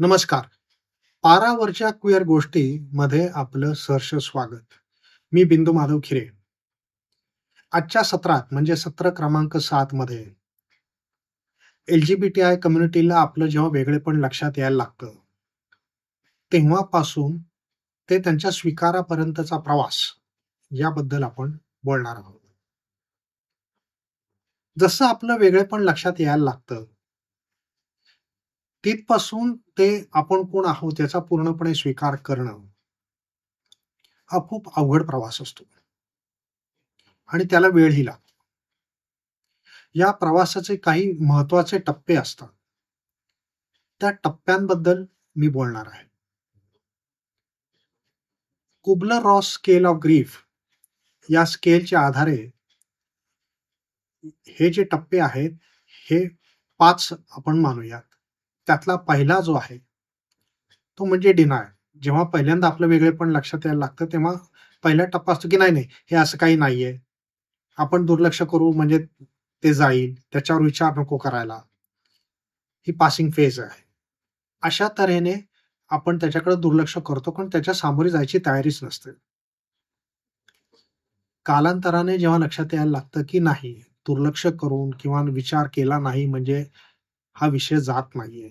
नमस्कार. पारावरच्या क्विअर गोष्टी मध्ये आपलं सहर्ष स्वागत. मी बिंदू माधव खिरे. आजच्या सत्रात म्हणजे सत्र क्रमांक 7 मध्ये एल-जी-बी-टी-आय कम्युनिटीला आपलं जेव्हा वेगळेपण लक्षात यायला लागतं, तेव्हापासून ते त्यांच्या स्वीकारापर्यंतचा प्रवास याबद्दल आपण बोलणार आहोत. जसं आपलं वेगळेपण लक्षात यायला लागतं, तिथपासून ते आपण कोण आहोत याचा पूर्णपणे स्वीकार करणं हा खूप अवघड प्रवास असतो आणि त्याला वेळही लागतो. या प्रवासाचे काही महत्वाचे टप्पे असतात. त्या टप्प्यांबद्दल मी बोलणार आहे. कुबलर-रॉस स्केल ऑफ ग्रीफ या स्केलच्या आधारे हे जे टप्पे आहेत, हे 5 आपण मानूयात. त्यातला पहिला जो आहे, तो म्हणजे डिनाय. जेव्हा पहिल्यांदा आपलं वेगळेपण लक्षात यायला लागतं, तेव्हा पहिला टप्पा असतो, की नाही, हे असं काही नाहीये. आपण दुर्लक्ष करू म्हणजे ते जाईल. त्याच्यावर विचार नको करायला. ही पासिंग फेज आहे. अशा तऱ्हेने आपण त्याच्याकडे दुर्लक्ष करतो, पण त्याच्या सामोरी जायची तयारीच नसते. कालांतराने जेव्हा लक्षात यायला लागतं, की नाही, दुर्लक्ष करून किंवा विचार केला नाही म्हणजे हा विषय जात नाहीये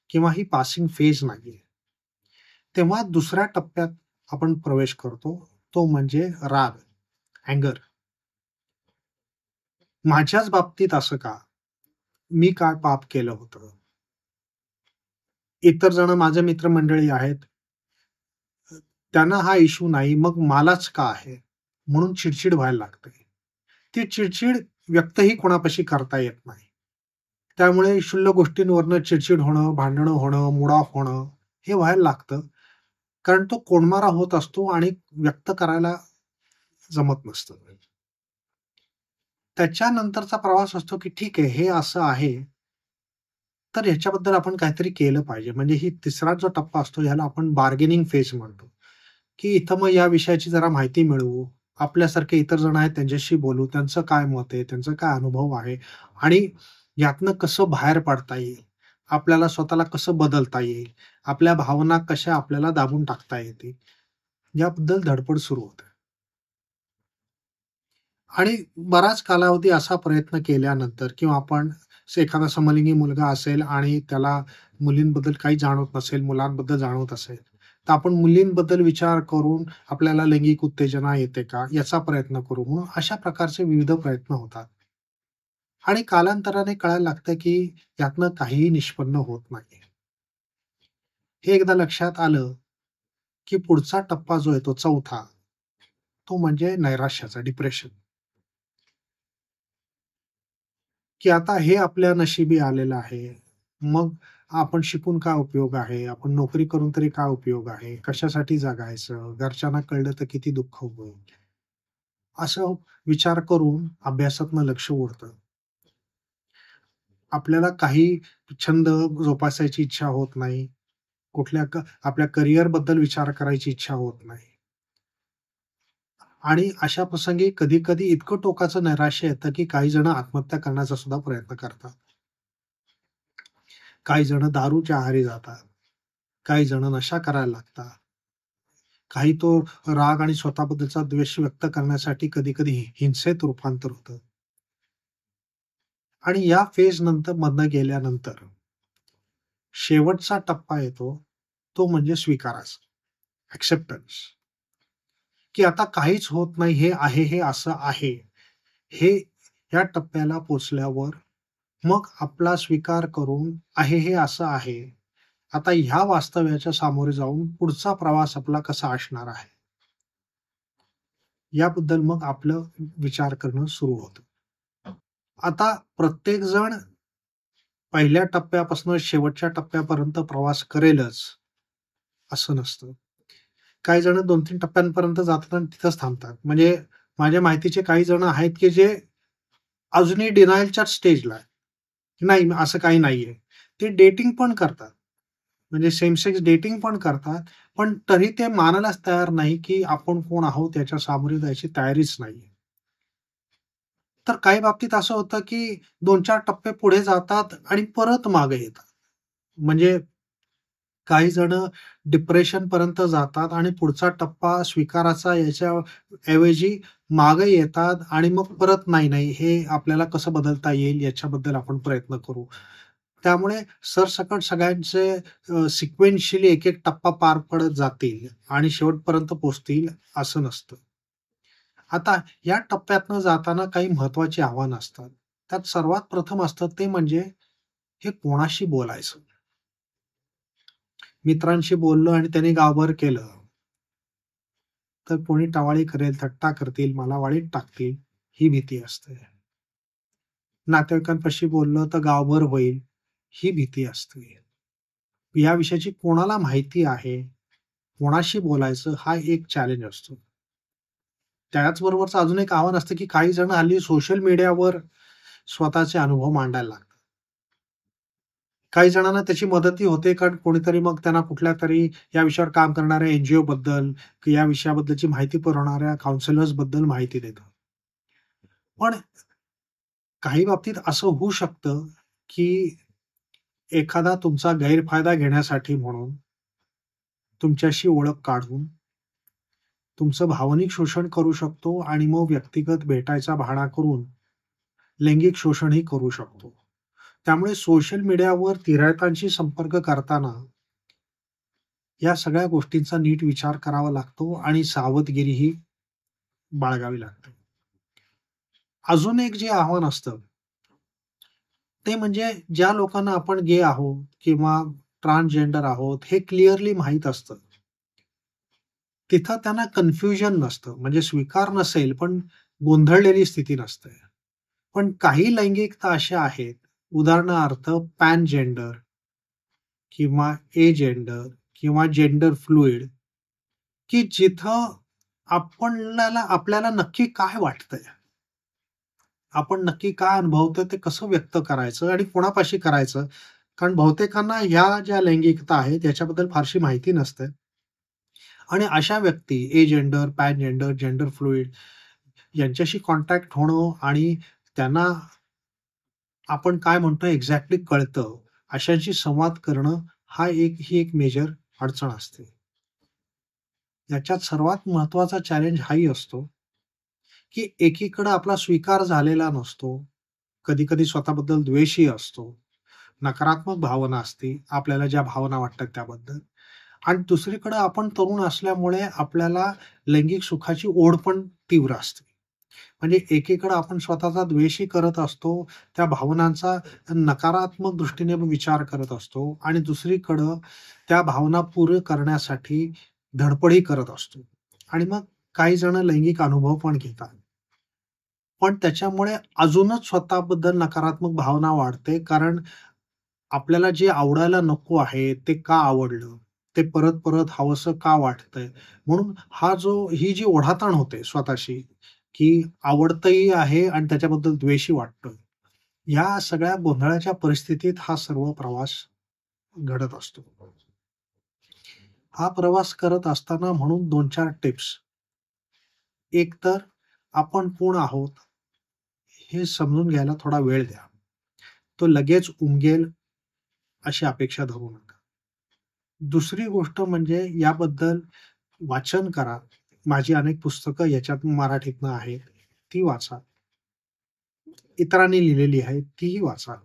किंवा ही पासिंग फेज नाहीये. तेव्हा दुसऱ्या टप्प्यात आपण प्रवेश करतो, तो म्हणजे राग, अँगर. माझ्याच बाबतीत असं का? मी काय पाप केलं होतं? इतर जण माझे मित्रमंडळी आहेत, त्यांना हा इश्यू नाही, मग मलाच का आहे? म्हणून चिडचिड व्हायला लागते. ती चिडचिड व्यक्तही कोणापाशी करता येत नाही. त्यामुळे क्षुल्लक गोष्टींवरनं चिडचिड होणं, भांडणं होणं, मूड ऑफ होणं हे व्हायला लागतं. कारण तो कोंडमारा होत असतो आणि व्यक्त करायला जमत नसतं. त्याच्यानंतरचा प्रवास असतो, की ठीक आहे, हे असं आहे, तर ह्याच्याबद्दल आपण काहीतरी केलं पाहिजे. म्हणजे ही तिसरा जो टप्पा असतो, ह्याला आपण बार्गेनिंग फेज म्हणतो, की इथं मग या विषयाची जरा माहिती मिळवू. आपल्यासारखे इतर जण आहेत त्यांच्याशी बोलू. त्यांचं काय मत आहे? त्यांचा काय अनुभव आहे? आणि यातनं कसं बाहेर पडता येईल? आपल्याला स्वतःला कसं बदलता येईल? आपल्या भावना कशा आपल्याला दाबून टाकता येतील? याबद्दल धडपड सुरू होते. आणि बराच कालावधी असा प्रयत्न केल्यानंतर किंवा आपण एखादा समलिंगी मुलगा असेल आणि त्याला मुलींबद्दल काही जाणवत नसेल, मुलांबद्दल जाणवत असेल, तर आपण मुलींबद्दल विचार करून आपल्याला लैंगिक उत्तेजना येते का? याचा प्रयत्न करू. मग अशा प्रकारचे विविध प्रयत्न होतात. आणि कालांतराने कळायला लागतं, की यातनं काहीही निष्पन्न होत नाही. हे एकदा लक्षात आलं, की पुढचा टप्पा जो आहे तो चौथा, तो म्हणजे नैराश्याचा, डिप्रेशन. की आता हे आपल्या नशिबी आलेलं आहे. मग आपण शिकून काय उपयोग आहे? आपण नोकरी करून तरी काय उपयोग आहे? कशासाठी जगायचं? घरच्यांना कळलं तर किती दुःख होईल? असं विचार करून अभ्यासातनं लक्ष उडतं. आपल्याला काही छंद जोपासायची इच्छा होत नाही. कुठल्या आपल्या करिअरबद्दल विचार करायची इच्छा होत नाही. आणि अशा प्रसंगी कधी-कधी इतकं टोकाचं नैराश्य येतं, की काही जण आत्महत्या करण्याचा सुद्धा प्रयत्न करतात. काही जण दारूच्या आहारी जातात. काही जण नशा करायला लागतात. काही तो राग आणि स्वतःबद्दलचा द्वेष व्यक्त करण्यासाठी कधी-कधी हिंसेत रूपांतर होतं. आणि या फेज नंतर मधनं गेल्यानंतर शेवटचा टप्पा येतो, तो म्हणजे स्वीकाराचा, एक्सेप्टन्स. की आता काहीच होत नाही, हे आहे, हे असं आहे. हे या टप्प्याला पोहोचल्यावर मग आपला स्वीकार करून आहे हे असं आहे. आता ह्या वास्तव्याच्या सामोरे जाऊन पुढचा प्रवास आपला कसा असणार आहे? याबद्दल मग आपलं विचार करणं सुरू होतं. आता प्रत्येक जण पहिल्या टप्प्यापासून शेवटच्या टप्प्यापर्यंत प्रवास करेलच, असं नसतं. काही जण 2-3 टप्प्यांपर्यंत जातात आणि तिथंच थांबतात. म्हणजे माझ्या माहितीचे काही जण आहेत, की जे अजूनही डिनायलच्याच स्टेजला आहे. नाही, असं काही नाहीये. ते डेटिंग पण करतात. म्हणजे सेम सेक्स डेटिंग पण करतात. पण तरी ते मानायलाच तयार नाही, की आपण कोण आहोत याच्या सामोरे जायची तयारीच नाहीये. तर काही बाबतीत असं होतं, की 2-4 टप्पे पुढे जातात आणि परत मागे येतात. म्हणजे काही जण डिप्रेशन पर्यंत जातात आणि पुढचा टप्पा स्वीकाराचा याच्या ऐवजी मागे येतात आणि मग परत नाही हे आपल्याला कसं बदलता येईल याच्याबद्दल आपण प्रयत्न करू. त्यामुळे सरसकट सगळ्यांचे सिक्वेन्शियली एक टप्पा पार पडत जातील आणि शेवटपर्यंत पोहोचतील असं नसतं. आता या टप्प्यातनं जाताना काही महत्वाची आव्हानं असतात. त्यात सर्वात प्रथम असतं ते म्हणजे हे कोणाशी बोलायचं? मित्रांशी बोललो आणि त्यांनी गावभर केलं, तर कोणी टवाळी करेल, थट्टा करतील, मला वाळीत टाकतील, ही भीती असते. नातेवाईकांपाशी बोललं तर गावभर होईल, ही भीती असते. या विषयाची कोणाला माहिती आहे, कोणाशी बोलायचं हा एक चॅलेंज असतो. त्याचबरोबरचं अजून एक आव्हान असतं, की काही जण हल्ली सोशल मीडियावर स्वतःचे अनुभव मांडायला लागतात. काही जणांना त्याची मदतही होते, कारण कोणीतरी मग त्यांना कुठल्यातरी या विषयावर काम करणाऱ्या एन-जी-ओ बद्दल, या विषयाबद्दलची माहिती पुरवणाऱ्या काउन्सिलर्स बद्दल माहिती देतं. पण काही बाबतीत असं होऊ शकतं, की एखादा तुमचा गैरफायदा घेण्यासाठी म्हणून तुमच्याशी ओळख काढून तुमचं भावनिक शोषण करू शकतो आणि मग व्यक्तिगत भेटायचा बहाणा करून लैंगिक शोषणही करू शकतो. त्यामुळे सोशल मीडियावर तिरायतांशी संपर्क करताना या सगळ्या गोष्टींचा नीट विचार करावा लागतो आणि सावधगिरीही बाळगावी लागते. अजून एक जे आव्हान असतं, ते म्हणजे ज्या लोकांना आपण गे आहोत किंवा ट्रान्सजेंडर आहोत, हे क्लिअरली माहीत असतं. तिथं त्यांना कन्फ्युजन नसतं. म्हणजे स्वीकार नसेल, पण गोंधळलेली स्थिती नसते. पण काही लैंगिकता अशा आहेत, उदाहरणार्थ पॅनजेंडर किंवा एजेंडर किंवा जेंडर फ्लुइड, की जिथं आपल्याला नक्की काय वाटतंय? आपण नक्की काय अनुभवतोय ते कसं व्यक्त करायचं आणि कोणापाशी करायचं? कारण बहुतेकांना ह्या ज्या लैंगिकता आहेत याच्याबद्दल फारशी माहिती नसते आणि अशा व्यक्ती एजेंडर, पॅनजेंडर, जेंडर फ्लुइड यांच्याशी कॉन्टॅक्ट होणं आणि त्यांना आपण काय म्हणतोय एक्झॅक्टली कळतं, अशांशी संवाद करणं ही एक मेजर अडचण असते. याच्यात सर्वात महत्वाचा चॅलेंज हाही असतो, की एकीकडे आपला स्वीकार झालेला नसतो. कधी-कधी स्वतःबद्दल द्वेषही असतो. नकारात्मक भावना असते, आपल्याला ज्या भावना वाटतात त्याबद्दल. आणि दुसरीकडे आपण तरुण असल्यामुळे आपल्याला लैंगिक सुखाची ओढ पण तीव्र असते. म्हणजे एकीकडे आपण स्वतःचा द्वेषही करत असतो, त्या भावनांचा नकारात्मक दृष्टीने विचार करत असतो आणि दुसरीकडं त्या भावना पूर्ण करण्यासाठी धडपडही करत असतो. आणि मग काही जण लैंगिक अनुभव पण घेतात. पण त्याच्यामुळे अजूनच स्वतःबद्दल नकारात्मक भावना वाढते. कारण आपल्याला जे आवडायला नको आहे, ते का आवडलं? ते परत-परत हवंसं का वाटतंय? म्हणून ही जी ओढाताण होते स्वतःशी, की आवडतंही आहे आणि त्याच्याबद्दल द्वेषही वाटतोय. या सगळ्या गोंधळाच्या परिस्थितीत हा सर्व प्रवास घडत असतो. हा प्रवास करत असताना म्हणून 2-4 टिप्स. एक तर आपण कोण आहोत, हे समजून घ्यायला थोडा वेळ द्या. तो लगेच उमगेल अशी अपेक्षा धरू नका. दुसरी गोष्ट म्हणजे याबद्दल वाचन करा. माझी अनेक पुस्तकं याच्यात मराठीतनं आहेत, ती वाचा. इतरांनी लिहिलेली आहेत, तीही वाचा.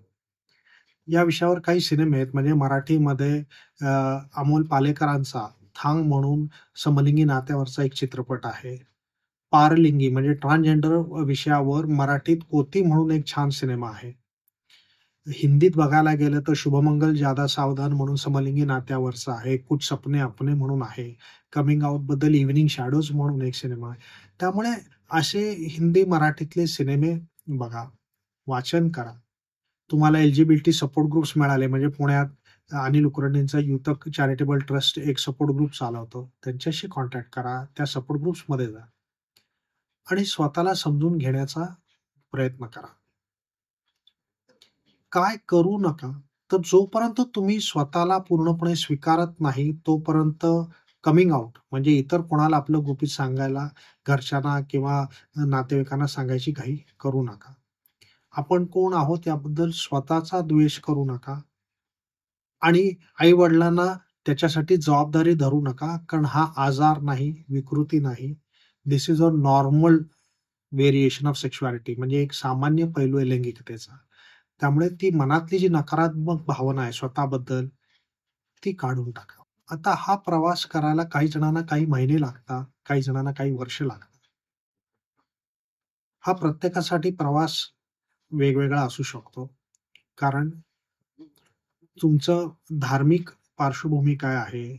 या विषयावर काही सिनेमे आहेत म्हणजे मराठीमध्ये अ, अमोल पालेकरांचा थांग म्हणून समलिंगी नात्यावरचा एक चित्रपट आहे. पारलिंगी म्हणजे ट्रान्सजेंडर विषयावर मराठीत कोती म्हणून एक छान सिनेमा आहे. हिंदीत बघायला गेलं तर शुभमंगल ज्यादा सावधान म्हणून समलिंगी नात्यावरचा आहे. कुछ सपने अपने म्हणून आहे. कमिंग आउट बद्दल इव्हनिंग शॅडोज म्हणून एक सिनेमा आहे. त्यामुळे असे हिंदी, मराठीतले सिनेमे बघा, वाचन करा. तुम्हाला एल-जी-बी-टी सपोर्ट ग्रुप्स मिळाले म्हणजे पुण्यात अनिल कुलकर्णींचा युथक चॅरिटेबल ट्रस्ट एक सपोर्ट ग्रुप चालवतो. त्यांच्याशी कॉन्टॅक्ट करा. त्या सपोर्ट ग्रुप्समध्ये जा आणि स्वतःला समजून घेण्याचा प्रयत्न करा. काय करू नका, तर जोपर्यंत तुम्ही स्वतःला पूर्णपणे स्वीकारत नाही, तोपर्यंत कमिंग आउट म्हणजे इतर कोणाला आपलं गुपित सांगायला घरच्यांना किंवा नातेवाईकांना सांगायची घाई करू नका. आपण कोण आहोत याबद्दल स्वतःचा द्वेष करू नका आणि आई-वडिलांना त्याच्यासाठी जबाबदारी धरू नका, कारण हा आजार नाही, विकृती नाही. This is a normal variation of sexuality, म्हणजे एक सामान्य पैलू आहे लैंगिकतेचा. त्यामुळे ती मनातली जी नकारात्मक भावना आहे स्वतःबद्दल, ती काढून टाका. आता हा प्रवास करायला काही जणांना काही महिने लागतात, काही जणांना काही वर्ष लागतात. हा प्रत्येकासाठी प्रवास वेगवेगळा असू शकतो. कारण तुमचं धार्मिक पार्श्वभूमी काय आहे?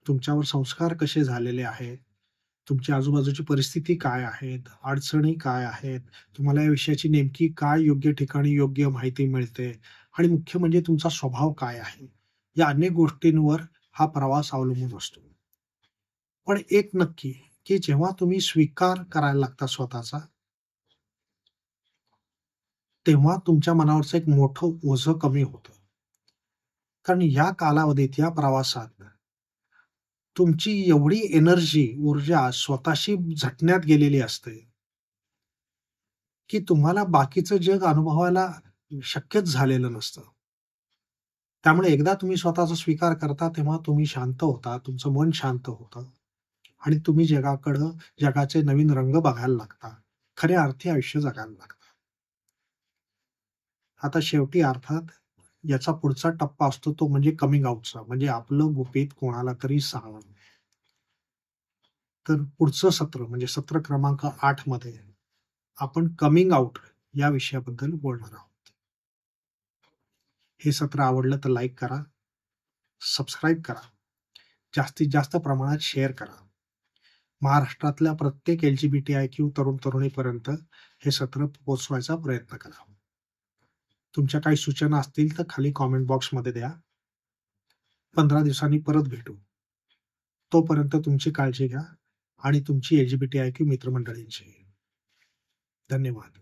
तुमच्यावर संस्कार कसे झालेले आहेत? तुमच्या आजूबाजूची परिस्थिती काय आहेत? अडचणी काय आहेत? तुम्हाला या विषयाची नेमकी काय योग्य ठिकाणी योग्य माहिती मिळते? आणि मुख्य म्हणजे तुमचा स्वभाव काय आहे? या अनेक गोष्टींवर हा प्रवास अवलंबून असतो. पण एक नक्की, की जेव्हा तुम्ही स्वीकार करायला लागता स्वतःचा, तेव्हा तुमच्या मनावरचं एक मोठं ओझं कमी होतं. कारण या कालावधीत, या प्रवासात तुमची एवढी एनर्जी, ऊर्जा स्वतःशी झटण्यात गेलेली असते, की तुम्हाला बाकीचं जग अनुभवायला शक्यच झालेलं नसतं. त्यामुळे एकदा तुम्ही स्वतःचा स्वीकार करता, तेव्हा तुम्ही शांत होता, तुमचं मन शांत होतं आणि तुम्ही जगाचे नवीन रंग बघायला लागता. खऱ्या अर्थी आयुष्य जगायला लागता. आता शेवटी अर्थात याचा पुढचा टप्पा असतो तो म्हणजे कमिंग आउटचा, म्हणजे आपलं गुपित कोणाला तरी सांगणं. तर पुढचं सत्र म्हणजे सत्र क्रमांक 8 मध्ये आपण कमिंग आउट या विषयाबद्दल बोलणार आहोत. हे सत्र आवडलं तर लाईक करा, सबस्क्राईब करा, जास्तीत जास्त प्रमाणात शेअर करा. महाराष्ट्रातल्या प्रत्येक LGBTIQ तरुण-तरुणीपर्यंत हे सत्र पोहोचवायचा प्रयत्न करा. तुमच्या काही सूचना असतील तर खाली कॉमेंट बॉक्समध्ये द्या. 15 दिवसांनी परत भेटू. तोपर्यंत तुमची काळजी घ्या आणि तुमची LGBTIQ मित्रमंडळींची. धन्यवाद.